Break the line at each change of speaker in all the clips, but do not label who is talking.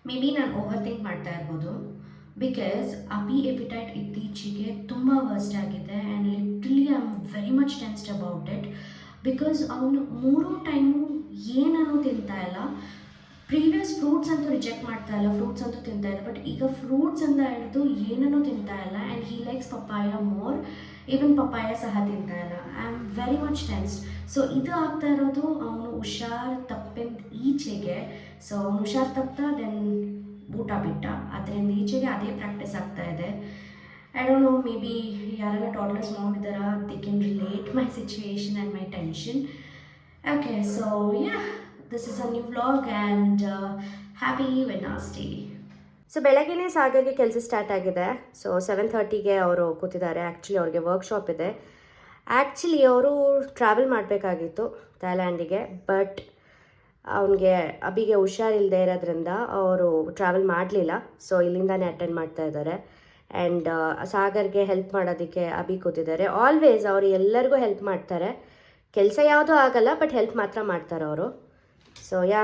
May be ನಾನು over think ಮಾಡ್ತಾ ಇರ್ಬೋದು. ಬಿಕಾಸ್ ಅಬಿ ಎಪಿಟೈಟ್ ಇತ್ತೀಚೆಗೆ ತುಂಬ ವರ್ಸ್ಟ್ ಆಗಿದೆ and literally I am very much tensed about it. Because ಅವನು 3 ಟೈಮು ಏನನ್ನೂ ತಿಂತಾ ಇಲ್ಲ. ಪ್ರೀವಿಯಸ್ ಫ್ರೂಟ್ಸ್ ಅಂತೂ ರಿಜೆಕ್ಟ್ ಮಾಡ್ತಾ ಇಲ್ಲ, ಫ್ರೂಟ್ಸ್ ಅಂತೂ ತಿಂತಾ ಇಲ್ಲ, ಬಟ್ ಈಗ ಫ್ರೂಟ್ಸ್ ಅಂತ ಹಿಡಿದು ಏನನ್ನೂ ತಿಂತಾ ಇಲ್ಲ. And he likes papaya more, even papaya ಸಹ ತಿಂತಾ ಇಲ್ಲ. I am very much tensed. So ಇದು ಆಗ್ತಾ ಇರೋದು ಅವನು ಹುಷಾರು ತಪ್ಪಿಂದ ಈಚೆಗೆ. ಸೊ ಅವನು ಹುಷಾರು ತಪ್ತಾ ದೆನ್ ಊಟ ಬಿಟ್ಟ, ಅದರಿಂದ ಈಚೆಗೆ ಅದೇ ಪ್ರಾಕ್ಟೀಸ್ ಆಗ್ತಾ ಇದೆ. I don't know, maybe ಯಾರೆಲ್ಲ ಟಾಡ್ಲರ್ಸ್ ಮಾಮ್ ಇದ್ದಾರ, they can relate my situation and my tension. Okay, so yeah, this is a new vlog and happy Wednesday. So ಬೆಳಗ್ಗೆನೇ ಸಾಗರ್ಗೆ ಕೆಲಸ ಸ್ಟಾರ್ಟ್ ಆಗಿದೆ. ಸೊ 7:30ಗೆ ಅವರು ಕೂತಿದ್ದಾರೆ. ಆ್ಯಕ್ಚುಲಿ ಅವ್ರಿಗೆ ವರ್ಕ್ಶಾಪ್ ಇದೆ. ಆ್ಯಕ್ಚುಲಿ ಅವರು ಟ್ರಾವೆಲ್ ಮಾಡಬೇಕಾಗಿತ್ತು ಥೈಲ್ಯಾಂಡಿಗೆ, ಬಟ್ ಅವನಿಗೆ ಅಬಿಗೆ ಹುಷಾರಿಲ್ಲದೆ ಇರೋದ್ರಿಂದ ಅವರು ಟ್ರಾವೆಲ್ ಮಾಡಲಿಲ್ಲ. ಸೊ ಇಲ್ಲಿಂದಾನೇ ಅಟೆಂಡ್ ಮಾಡ್ತಾ ಇದ್ದಾರೆ. ಆ್ಯಂಡ್ ಸಾಗರ್ಗೆ ಹೆಲ್ಪ್ ಮಾಡೋದಕ್ಕೆ ಅಬಿ ಕೂತಿದ್ದಾರೆ. ಆಲ್ವೇಸ್ ಅವರು ಎಲ್ಲರಿಗೂ ಹೆಲ್ಪ್ ಮಾಡ್ತಾರೆ. ಕೆಲಸ ಯಾವುದೂ ಆಗಲ್ಲ, ಬಟ್ ಹೆಲ್ಪ್ ಮಾತ್ರ ಮಾಡ್ತಾರೆ ಅವರು. So yeah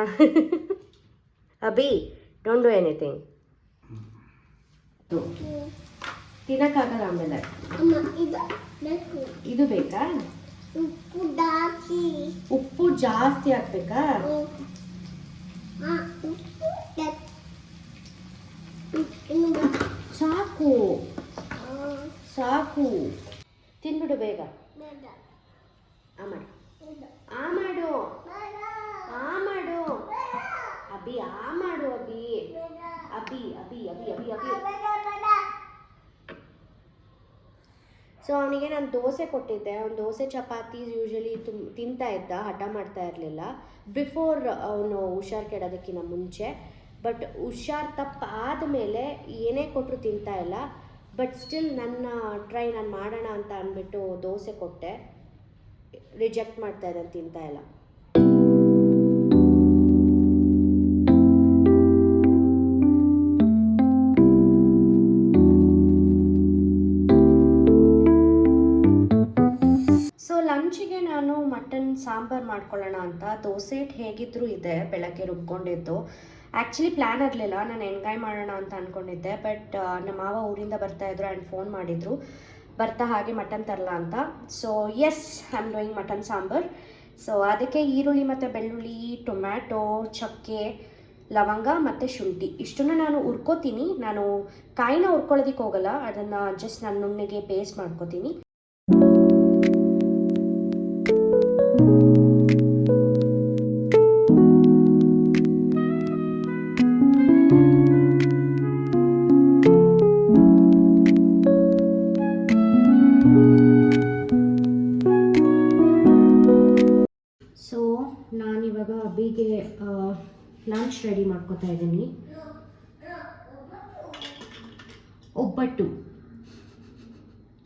Abhi, don't do anything. ತಿನ್ನಕ್ಕಾಗಲ್ಲ ಆಮೇಲೆ. ಇದು ಬೇಕಾ? ಉಪ್ಪು ಜಾಸ್ತಿ ಹಾಕ್ಬೇಕಾ? ಸಾಕು ಸಾಕು, ತಿನ್ಬಿಡು ಬೇಗ. ಆ ಮಾಡು, ಆ ಮಾಡು, ಆ ಮಾಡು ಅಬಿ, ಆ ಮಾಡು ಅಬಿ, ಅಬಿ ಅಬಿ ಅಬಿ ಅಬಿ ಅಬಿ. ಸೊ ಅವನಿಗೆ ನಾನು ದೋಸೆ ಕೊಟ್ಟಿದ್ದೆ. ಅವ್ನು ದೋಸೆ ಚಪಾತಿ ಯೂಶ್ವಲಿ ತಿಂತಾ ಇದ್ದ, ಹಠ ಮಾಡ್ತಾ ಇರಲಿಲ್ಲ ಬಿಫೋರ್ ಅವನು ಹುಷಾರು ಕೆಡೋದಕ್ಕಿಂತ ಮುಂಚೆ. ಬಟ್ ಹುಷಾರು ತಪ್ಪು ಆದಮೇಲೆ ಏನೇ ಕೊಟ್ಟರು ತಿಂತಾ ಇಲ್ಲ. ಬಟ್ ಸ್ಟಿಲ್ ನನ್ನ ನಾನು ಮಾಡೋಣ ಅಂತ ಅಂದ್ಬಿಟ್ಟು ದೋಸೆ ಕೊಟ್ಟೆ. ರಿಜೆಕ್ಟ್ ಮಾಡ್ತಾ ಇದ್ದಾನೆ, ತಿಂತಾ ಇಲ್ಲ. ಲಂಚಿಗೆ ನಾನು ಮಟನ್ ಸಾಂಬಾರು ಮಾಡ್ಕೊಳ್ಳೋಣ ಅಂತ. ದೋಸೆ ಹಿಟ್ಟು ಹೇಗಿದ್ದರೂ ಇದೆ, ಬೆಳಗ್ಗೆ ರುಬ್ಕೊಂಡಿದ್ದು. ಆ್ಯಕ್ಚುಲಿ ಪ್ಲ್ಯಾನ್ ಇರಲಿಲ್ಲ, ನಾನು ಎಂಜಾಯ್ ಮಾಡೋಣ ಅಂತ ಅಂದ್ಕೊಂಡಿದ್ದೆ. ಬಟ್ ನಮ್ಮ ಮಾವ ಊರಿಂದ ಬರ್ತಾಯಿದ್ರು ಆ್ಯಂಡ್ ಫೋನ್ ಮಾಡಿದರು ಬರ್ತಾ ಹಾಗೆ ಮಟನ್ ತರಲ್ಲ ಅಂತ. So yes, I am doing mutton sambar. So ಅದಕ್ಕೆ ಈರುಳ್ಳಿ ಮತ್ತು ಬೆಳ್ಳುಳ್ಳಿ, ಟೊಮ್ಯಾಟೊ, ಚಕ್ಕೆ, ಲವಂಗ ಮತ್ತು ಶುಂಠಿ ಇಷ್ಟನ್ನು ನಾನು ಹುರ್ಕೋತೀನಿ. ನಾನು ಕಾಯಿನ ಹುರ್ಕೊಳ್ಳೋದಕ್ಕೆ ಹೋಗಲ್ಲ, ಅದನ್ನು ಜಸ್ಟ್ ನಾನು ನುಣ್ಣಗೆ ಪೇಸ್ಟ್ ಮಾಡ್ಕೋತೀನಿ. ನಾನಿವಾಗ ಅಬಿಗೆ ಲಂಚ್ ರೆಡಿ ಮಾಡ್ಕೋತಾ ಇದ್ದೀನಿ. ಒಬ್ಬಟ್ಟು.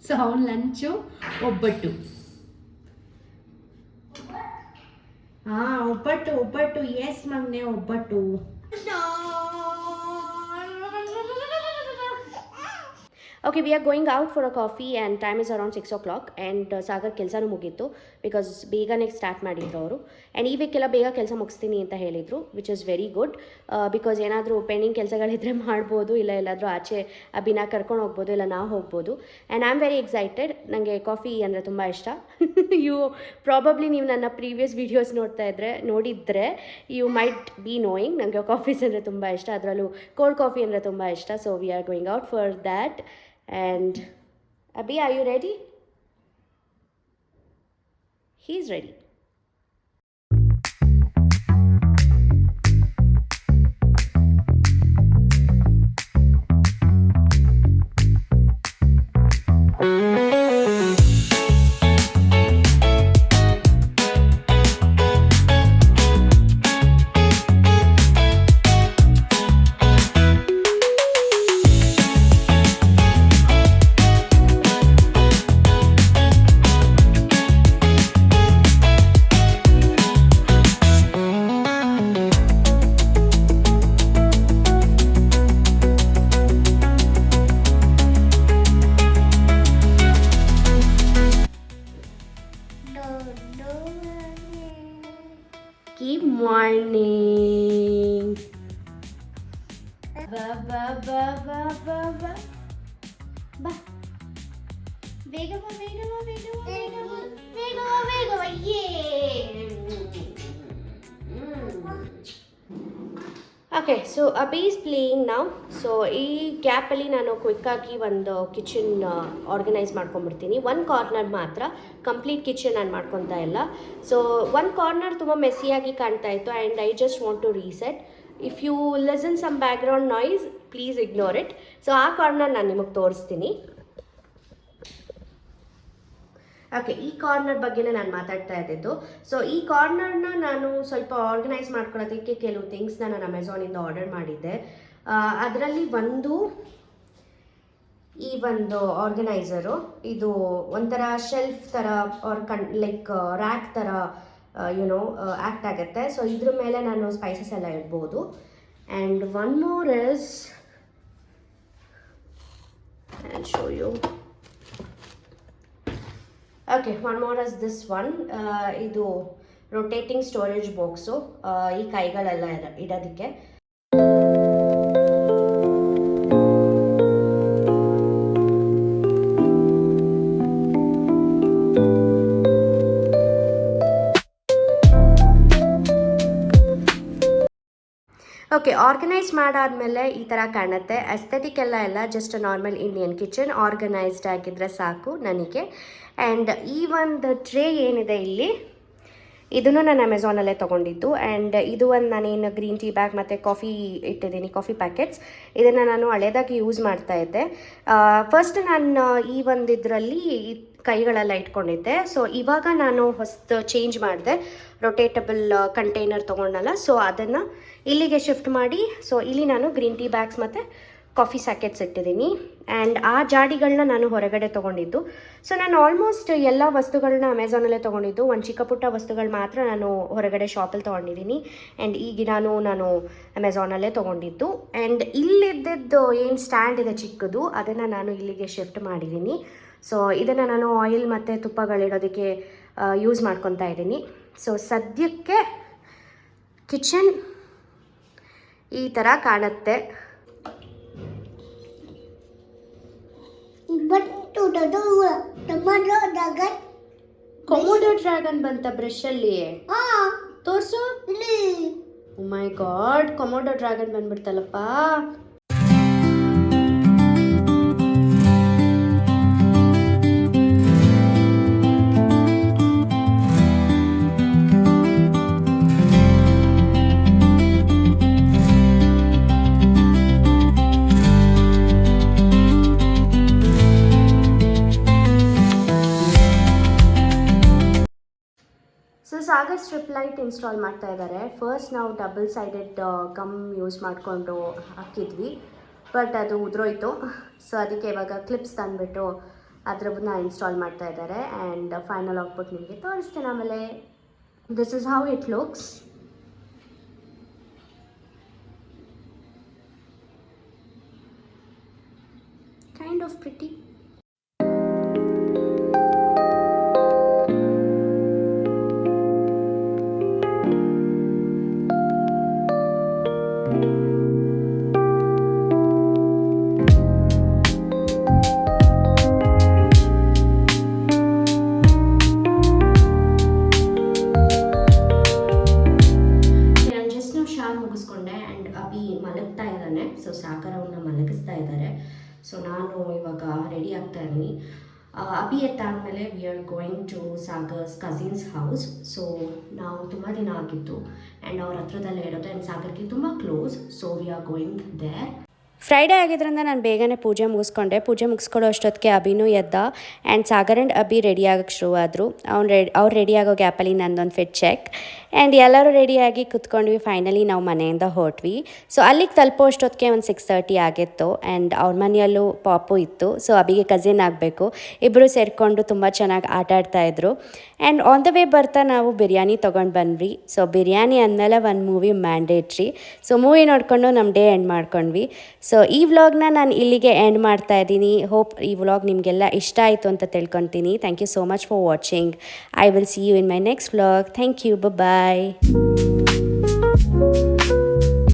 ಸೊ ಅವನ ಲಂಚು ಒಬ್ಬಟ್ಟು. ಹಾಂ, ಒಬ್ಬಟ್ಟು ಒಬ್ಬಟ್ಟು. ಎಸ್ ಮಗನೆ, ಒಬ್ಬಟ್ಟು. Okay, V are going out for a coffee and time is around 6 o'clock. And Sagar ಕೆಲಸನೂ ಮುಗೀತು ಬಿಕಾಸ್ ಬೇಗನೆ ಸ್ಟಾರ್ಟ್ ಮಾಡಿದ್ರು ಅವರು. ಆ್ಯಂಡ್ ಈ ವೀಕೆಲ್ಲ ಬೇಗ ಕೆಲಸ ಮುಗಿಸ್ತೀನಿ ಅಂತ ಹೇಳಿದರು, which is very good. Because ಏನಾದರೂ ಪೆಂಡಿಂಗ್ ಕೆಲಸಗಳಿದ್ರೆ ಮಾಡ್ಬೋದು, ಇಲ್ಲ ಎಲ್ಲಾದರೂ ಆಚೆ ಅಬಿನ ಕರ್ಕೊಂಡು ಹೋಗ್ಬೋದು, ಇಲ್ಲ ನಾವು ಹೋಗ್ಬೋದು. And I am very excited. ನನಗೆ ಕಾಫಿ ಅಂದರೆ ತುಂಬ ಇಷ್ಟ. ಪ್ರಾಬಬ್ಲಿ ನೀವು ನನ್ನ ಪ್ರೀವಿಯಸ್ ವೀಡಿಯೋಸ್ ನೋಡಿದರೆ ಯು ಮೈಟ್ ಬಿ ನೋಯಿಂಗ್ ನನಗೆ ಕಾಫೀಸ್ ಅಂದರೆ ತುಂಬ ಇಷ್ಟ, ಅದರಲ್ಲೂ ಕೋಲ್ಡ್ ಕಾಫಿ ಅಂದರೆ ತುಂಬ ಇಷ್ಟ. So we are going out for that. And Abhi, are you ready? He's ready. ಬಾ ಬಾ ಬಾ ಬಾ ಬಾ ಬಾ ಬಾ ಬೇಗ ಬಾ ಬೇಗ ಬಾ ಬೇಗ ಬಾ ಬೇಗ ಬಾ ಬೇಗ ಬಾ ಬೇಗ ಬಾ ಓಕೆ ಸೊ ಅಬಿ ಈಸ್ ಪ್ಲೇಯಿಂಗ್ ನಾವು. ಸೊ ಈ ಗ್ಯಾಪಲ್ಲಿ ನಾನು ಕ್ವಿಕ್ಕಾಗಿ ಒಂದು ಕಿಚನ್ ಆರ್ಗನೈಸ್ ಮಾಡ್ಕೊಂಬಿಡ್ತೀನಿ. ಒಂದು ಕಾರ್ನರ್ ಮಾತ್ರ, ಕಂಪ್ಲೀಟ್ ಕಿಚನ್ ನಾನು ಮಾಡ್ಕೊತಾ ಇಲ್ಲ. ಸೊ ಒಂದು ಕಾರ್ನರ್ ತುಂಬ ಮೆಸ್ಸಿಯಾಗಿ ಕಾಣ್ತಾ ಇತ್ತು and I just want to reset. If you listen some background noise please ignore it. So ಆ ಕಾರ್ನರ್ ನಾನು ನಿಮಗೆ ತೋರಿಸ್ತೀನಿ. ಓಕೆ, ಈ ಕಾರ್ನರ್ ಬಗ್ಗೆನೇ ನಾನು ಮಾತಾಡ್ತಾ ಇದ್ದಿದ್ದು. ಸೊ ಈ ಕಾರ್ನರ್ನ ನಾನು ಸ್ವಲ್ಪ ಆರ್ಗನೈಸ್ ಮಾಡ್ಕೊಳ್ಳೋದಕ್ಕೆ ಕೆಲವು ಥಿಂಗ್ಸ್ನ ನಾನು ಅಮೆಝಾನಿಂದ ಆರ್ಡರ್ ಮಾಡಿದ್ದೆ. ಅದರಲ್ಲಿ ಈ ಒಂದು ಆರ್ಗನೈಸರು, ಇದು ಒಂಥರ ಶೆಲ್ಫ್ ಥರ ಆರ್ ಲೈಕ್ ರ್ಯಾಕ್ ಥರ ಆ್ಯಕ್ಟ್ ಆಗುತ್ತೆ. ಸೊ ಇದ್ರ ಮೇಲೆ ನಾನು ಸ್ಪೈಸಸ್ ಎಲ್ಲ ಇಡ್ಬೋದು. And one more is I show you. Okay, one more is this one. ಇದು ರೊಟೇಟಿಂಗ್ ಸ್ಟೋರೇಜ್ ಬಾಕ್ಸು, ಈ ಕೈಗಳೆಲ್ಲ ಇಡೋದಕ್ಕೆ. ಓಕೆ, ಆರ್ಗನೈಸ್ ಮಾಡಾದಮೇಲೆ ಈ ಥರ ಕಾಣುತ್ತೆ. ಎಸ್ಥೆಟಿಕ್ ಎಲ್ಲ just normal Indian kitchen organised ಆಗಿದ್ದರೆ ಸಾಕು ನನಗೆ. ಆ್ಯಂಡ್ ಈ ಒಂದು ಟ್ರೇ ಏನಿದೆ ಇಲ್ಲಿ, ಇದನ್ನು ನಾನು ಅಮೆಝಾನಲ್ಲೇ ತೊಗೊಂಡಿದ್ದು. ಆ್ಯಂಡ್ ಇದು ಒಂದು ನಾನೇನು ಗ್ರೀನ್ ಟೀ ಬ್ಯಾಗ್ ಮತ್ತು ಕಾಫಿ ಇಟ್ಟಿದ್ದೀನಿ, ಕಾಫಿ ಪ್ಯಾಕೆಟ್ಸ್. ಇದನ್ನು ನಾನು ಹಳೇದಾಗಿ ಯೂಸ್ ಮಾಡ್ತಾಯಿದ್ದೆ. ಫಸ್ಟ್ ನಾನು ಈ ಒಂದು ಇದರಲ್ಲಿ ಕೈಗಳೆಲ್ಲ ಇಟ್ಕೊಂಡಿದ್ದೆ. ಸೊ ಇವಾಗ ನಾನು ಹೊಸ್ತು ಚೇಂಜ್ ಮಾಡಿದೆ, ರೊಟೇಟಬಲ್ ಕಂಟೈನರ್ ತೊಗೊಂಡಲ್ಲ. ಸೊ ಅದನ್ನು ಇಲ್ಲಿಗೆ ಶಿಫ್ಟ್ ಮಾಡಿ, ಸೊ ಇಲ್ಲಿ ನಾನು ಗ್ರೀನ್ ಟೀ ಬ್ಯಾಗ್ಸ್ ಮತ್ತು ಕಾಫಿ ಸ್ಯಾಕೆಟ್ಸ್ ಇಟ್ಟಿದ್ದೀನಿ. ಆ್ಯಂಡ್ ಆ ಜಾಡಿಗಳನ್ನ ನಾನು ಹೊರಗಡೆ ತೊಗೊಂಡಿದ್ದು. ಸೊ ನಾನು ಆಲ್ಮೋಸ್ಟ್ ಎಲ್ಲ ವಸ್ತುಗಳನ್ನ ಅಮೆಝಾನಲ್ಲೇ ತೊಗೊಂಡಿದ್ದು. ಒಂದು ಚಿಕ್ಕ ಪುಟ್ಟ ವಸ್ತುಗಳು ಮಾತ್ರ ನಾನು ಹೊರಗಡೆ ಶಾಪಲ್ಲಿ ತೊಗೊಂಡಿದ್ದೀನಿ. ಆ್ಯಂಡ್ ಈ ಗಿಡನೂ ನಾನು ಅಮೆಝಾನಲ್ಲೇ ತೊಗೊಂಡಿದ್ದು. ಆ್ಯಂಡ್ ಇಲ್ಲಿದ್ದದ್ದು ಏನು ಸ್ಟ್ಯಾಂಡ್ ಇದೆ ಚಿಕ್ಕದು, ಅದನ್ನು ನಾನು ಇಲ್ಲಿಗೆ ಶಿಫ್ಟ್ ಮಾಡಿದ್ದೀನಿ. ಸೊ ಇದನ್ನು ನಾನು ಆಯಿಲ್ ಮತ್ತು ತುಪ್ಪಗಳಿಡೋದಕ್ಕೆ ಯೂಸ್ ಮಾಡ್ಕೊತಾ ಇದ್ದೀನಿ. ಸೊ ಸದ್ಯಕ್ಕೆ ಕಿಚನ್ ಈ ಥರ ಕಾಣುತ್ತೆ. ಕೊಮೋಡೋ ಡ್ರ್ಯಾಗನ್ ಬಂತ ಬ್ರಷಲ್ಲಿ ತೋರ್ಸು. Oh my God, Komodo dragon ಬಂದ್ಬಿಡ್ತಲ್ಲಪ್ಪ. ಸಾಗರ್ ಸ್ಟ್ರಿಪ್ ಲೈಟ್ ಇನ್ಸ್ಟಾಲ್ ಮಾಡ್ತಾ ಇದ್ದಾರೆ. ಫಸ್ಟ್ ನಾವು ಡಬಲ್ ಸೈಡೆಡ್ ಗಮ್ ಯೂಸ್ ಮಾಡಿಕೊಂಡು ಹಾಕಿದ್ವಿ, ಬಟ್ ಅದು ಉದುರೋಯ್ತು. ಸೊ ಅದಕ್ಕೆ ಇವಾಗ ಕ್ಲಿಪ್ಸ್ ತಂದುಬಿಟ್ಟು ಅದ್ರನ್ನ ಇನ್ಸ್ಟಾಲ್ ಮಾಡ್ತಾ ಇದ್ದಾರೆ. ಆ್ಯಂಡ್ ಫೈನಲ್ ಔಟ್ಪುಟ್ ನಿಮಗೆ ತೋರಿಸ್ತೇನೆ ಆಮೇಲೆ. This is how it looks. Kind of pretty. So Sagar ಅವನ್ನ ಮಲಗಿಸ್ತಾ ಇದ್ದಾರೆ. ಸೊ ನಾನು ಇವಾಗ ರೆಡಿ ಆಗ್ತಾ ಇದ್ದೀನಿ. ಅಭಿ ಎತ್ತಾದಮೇಲೆ we are going to Sagar's cousins house. So ನಾವು ತುಂಬ ದಿನ ಆಗಿತ್ತು ಆ್ಯಂಡ್ ಅವ್ರ ಹತ್ರದಲ್ಲೇ ಇರೋದು. ಆ್ಯಂಡ್ ಸಾಗರ್ಗೆ ತುಂಬ close. So we are going there. Friday ಆಗಿದ್ದರಿಂದ ನಾನು ಬೇಗನೆ ಪೂಜೆ ಮುಗಿಸ್ಕೊಂಡೆ. ಪೂಜೆ ಮುಗಿಸ್ಕೊಳ್ಳೋ ಅಷ್ಟೊತ್ತಿಗೆ ಅಭಿನೂ ಎದ್ದ. And Sagar and Abhi ready ಆಗೋಕ್ಕೆ ಶುರುವಾದರು. ಅವ್ರು ರೆಡಿ ಆಗೋ ಗ್ಯಾಪಲ್ಲಿ ನಂದೊಂದು ಫಿಟ್ ಚೆಕ್. ಆ್ಯಂಡ್ ಎಲ್ಲರೂ ರೆಡಿಯಾಗಿ ಕುತ್ಕೊಂಡ್ವಿ. ಫೈನಲಿ ನಾವು ಮನೆಯಿಂದ ಹೊರಟ್ವಿ. ಸೊ ಅಲ್ಲಿಗೆ ತಲುಪೋ ಅಷ್ಟೊತ್ತಿಗೆ ಒಂದು 6:30 ಆಗಿತ್ತು. ಆ್ಯಂಡ್ ಅವ್ರ ಮನೆಯಲ್ಲೂ ಪಾಪು ಇತ್ತು. ಸೊ ಅಭಿಗೆ ಕಸಿನ್ ಆಗಬೇಕು. ಇಬ್ಬರು ಸೇರಿಕೊಂಡು ತುಂಬ ಚೆನ್ನಾಗಿ ಆಟ ಆಡ್ತಾಯಿದ್ರು. ಆ್ಯಂಡ್ ಆನ್ ದ ವೇ ಬರ್ತಾ ನಾವು ಬಿರಿಯಾನಿ ತೊಗೊಂಡು ಬಂದ್ವಿ. ಸೊ ಬಿರಿಯಾನಿ ಅಂದಮೇಲೆ ಒಂದು ಮೂವಿ ಮ್ಯಾಂಡೇಟ್ರಿ. ಸೊ ಮೂವಿ ನೋಡಿಕೊಂಡು ನಮ್ಮ ಡೇ ಎಂಡ್ ಮಾಡ್ಕೊಂಡ್ವಿ. ಸೊ ಈ ವ್ಲಾಗ್ನ ನಾನು ಇಲ್ಲಿಗೆ ಎಂಡ್ ಮಾಡ್ತಾ ಇದ್ದೀನಿ. ಹೋಪ್ ಈ ವ್ಲಾಗ್ ನಿಮಗೆಲ್ಲ ಇಷ್ಟ ಆಯಿತು ಅಂತ ತಿಳ್ಕೊತೀನಿ. Thank you so much for watching. I will see you in my next vlog. Thank you. Bye.